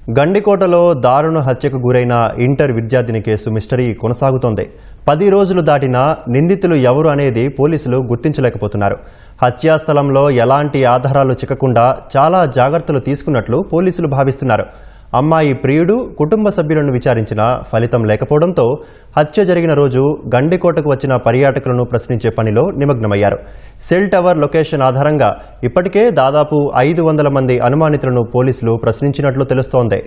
గండికోటలో దారుణ హత్యకు గురైన ఇంటర్ విద్యార్థిని కేసు మిస్టరీ కొనసాగుతోంది. 10 రోజులు దాటినా నిందితులు ఎవరు అనేది పోలీసులు గుర్తించలేకపోతున్నారు. హత్యా స్థలంలో ఎలాంటి ఆధారాలు చిక్కకుండా చాలా జాగ్రత్తలు తీసుకున్నట్లు పోలీసులు భావిస్తున్నారు. అమ్మాయి ప్రియుడు, కుటుంబ సభ్యులను విచారించినా ఫలితం లేకపోవడంతో హత్య జరిగిన రోజు గండికోటకు వచ్చిన పర్యాటకులను ప్రశ్నించే పనిలో నిమగ్నమయ్యారు. సెల్ టవర్ లొకేషన్ ఆధారంగా ఇప్పటికే దాదాపు 500 మంది అనుమానితులను పోలీసులు ప్రశ్నించినట్లు తెలుస్తోంది.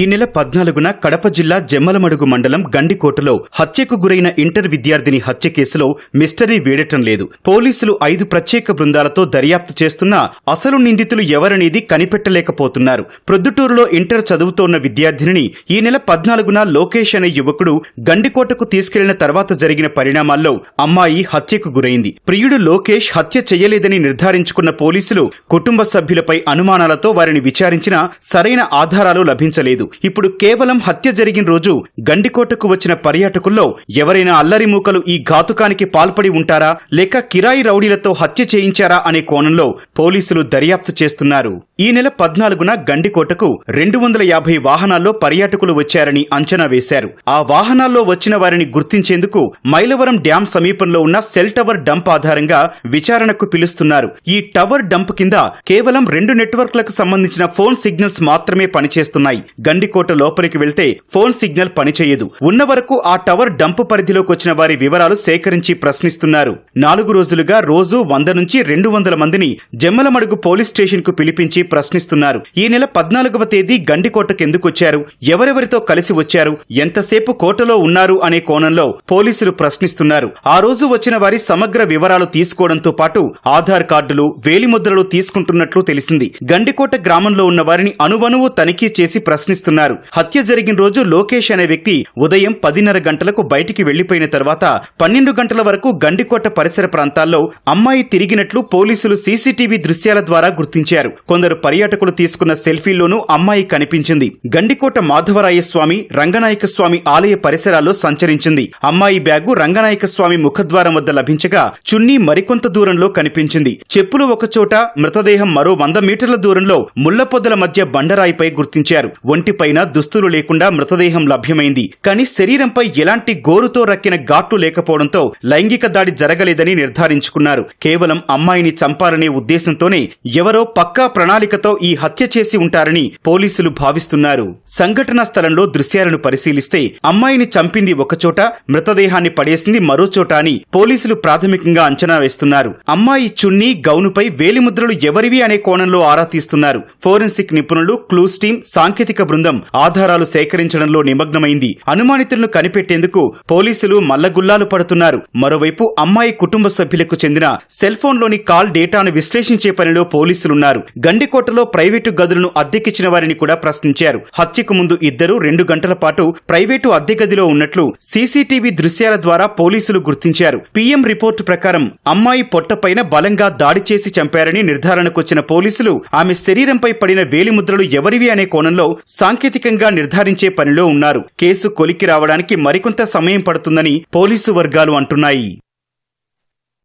ఈ నెల 14న కడప జిల్లా జమ్మలమడుగు మండలం గండికోటలో హత్యకు గురైన ఇంటర్ విద్యార్థిని హత్య కేసులో మిస్టరీ వీడటం లేదు. పోలీసులు 5 ప్రత్యేక బృందాలతో దర్యాప్తు చేస్తున్నా అసలు నిందితులు ఎవరనేది కనిపెట్టలేకపోతున్నారు. ప్రొద్దుటూరులో ఇంటర్ చదువుతోన్న విద్యార్థినిని ఈ నెల 14న లోకేష్ అనే యువకుడు గండికోటకు తీసుకెళ్లిన తర్వాత జరిగిన పరిణామాల్లో అమ్మాయి హత్యకు గురైంది. ప్రియుడు లోకేష్ హత్య చేయలేదని నిర్ధారించుకున్న పోలీసులు కుటుంబ సభ్యులపై అనుమానాలతో వారిని విచారించినా సరైన ఆధారాలు లభించలేదు. ఇప్పుడు కేవలం హత్య జరిగిన రోజు గండికోటకు వచ్చిన పర్యాటకుల్లో ఎవరైనా అల్లరి మూకలు ఈ ఘాతుకానికి పాల్పడి ఉంటారా, లేక కిరాయి రౌడీలతో హత్య చేయించారా అనే కోణంలో పోలీసులు దర్యాప్తు చేస్తున్నారు. ఈ నెల 14న గండికోటకు 250 వాహనాల్లో పర్యాటకులు వచ్చారని అంచనా వేశారు. ఆ వాహనాల్లో వచ్చిన వారిని గుర్తించేందుకు మైలవరం డ్యాం సమీపంలో ఉన్న సెల్ టవర్ డంప్ ఆధారంగా విచారణకు పిలుస్తున్నారు. ఈ టవర్ డంప్ కింద కేవలం 2 నెట్వర్క్లకు సంబంధించిన ఫోన్ సిగ్నల్స్ మాత్రమే పనిచేస్తున్నాయి. గండికోట లోపలికి వెళ్తే ఫోన్ సిగ్నల్ పనిచేయదు. ఉన్న వరకు ఆ టవర్ డంప్ పరిధిలోకి వచ్చిన వారి వివరాలు సేకరించి ప్రశ్నిస్తున్నారు. 4 రోజులుగా రోజు 100 నుంచి 200 మందిని జమ్మలమడుగు పోలీస్ స్టేషన్ కు పిలిపించి ప్రశ్నిస్తున్నారు. ఈ నెల 14వ తేదీ గండికోటకు ఎందుకొచ్చారు, ఎవరెవరితో కలిసి వచ్చారు, ఎంతసేపు కోటలో ఉన్నారు అనే కోణంలో పోలీసులు ప్రశ్నిస్తున్నారు. ఆ రోజు వచ్చిన వారి సమగ్ర వివరాలు తీసుకోవడంతో పాటు ఆధార్ కార్డులు, వేలిముద్రలు తీసుకుంటున్నట్లు తెలిసింది. గండికోట గ్రామంలో ఉన్న వారిని అణువణువు తనిఖీ చేసి ప్రశ్నిస్తున్నారు. హత్య జరిగిన రోజు లోకేష్ అనే వ్యక్తి ఉదయం 10:30 గంటలకు బయటికి వెళ్లిపోయిన తర్వాత 12 గంటల వరకు గండికోట పరిసర ప్రాంతాల్లో అమ్మాయి తిరిగినట్లు పోలీసులు సీసీటీవీ దృశ్యాల ద్వారా గుర్తించారు. కొందరు పర్యాటకులు తీసుకున్న సెల్ఫీల్లోనూ అమ్మాయి కనిపించింది. గండికోట మాధవరాయ స్వామి, రంగనాయక స్వామి ఆలయ పరిసరాల్లో సంచరించింది. అమ్మాయి బ్యాగు రంగనాయక స్వామి ముఖద్వారం వద్ద లభించగా చున్నీ మరికొంత దూరంలో కనిపించింది. చెప్పులు ఒకచోట, మృతదేహం మరో 100 మీటర్ల దూరంలో ముళ్లపొదల మధ్య బండరాయిపై గుర్తించారు. ఒంటిపైన దుస్తులు లేకుండా మృతదేహం లభ్యమైంది. కానీ శరీరంపై ఎలాంటి గోరుతో రక్కిన ఘాట్లు లేకపోవడంతో లైంగిక దాడి జరగలేదని నిర్ధారించుకున్నారు. కేవలం అమ్మాయిని చంపాలనే ఉద్దేశంతోనే ఎవరో పక్కా ప్రణాళికతో ఈ హత్య చేసి ఉంటారని పోలీసులు భావిస్తున్నారు. సంఘటనా స్థలంలో దృశ్యాలను పరిశీలిస్తే అమ్మాయిని చంపింది ఒకచోట, మృతదేహాన్ని పడేసింది మరోచోట అని పోలీసులు ప్రాథమికంగా అంచనా వేస్తున్నారు. అమ్మాయి చున్నీ, గౌనుపై వేలిముద్రలు ఎవరివి అనే కోణంలో ఆరా తీస్తున్నారు. ఫోరెన్సిక్ నిపుణులు, క్లూస్ టీం, సాంకేతిక బృందం ఆధారాలు సేకరించడంలో నిమగ్నమైంది. అనుమానితులను కనిపెట్టేందుకు పోలీసులు మల్లగుల్లాలు పడుతున్నారు. మరోవైపు అమ్మాయి కుటుంబ సభ్యులకు చెందిన సెల్ ఫోన్లోని కాల్ డేటాను విశ్లేషించే పనిలో పోలీసులున్నారు. గండికోటలో ప్రైవేటు గదులను అద్దెకిచ్చిన వారిని కూడా ప్రశ్నించారు. హత్యకు ముందు ఇద్దరు 2 గంటల పాటు ప్రైవేటు అద్దె గదిలో ఉన్నట్లు సీసీటీవీ దృశ్యాల ద్వారా పోలీసులు గుర్తించారు. పీఎం రిపోర్టు ప్రకారం అమ్మాయి పొట్టపైన బలంగా దాడి చేసి చంపారని నిర్ధారణకొచ్చిన పోలీసులు ఆమె శరీరంపై పడిన వేలిముద్రలు ఎవరివి అనే కోణంలో సాంకేతికంగా నిర్ధారించే పనిలో ఉన్నారు. కేసు కొలిక్కి రావడానికి మరికొంత సమయం పడుతుందని పోలీసు వర్గాలు అంటున్నాయి.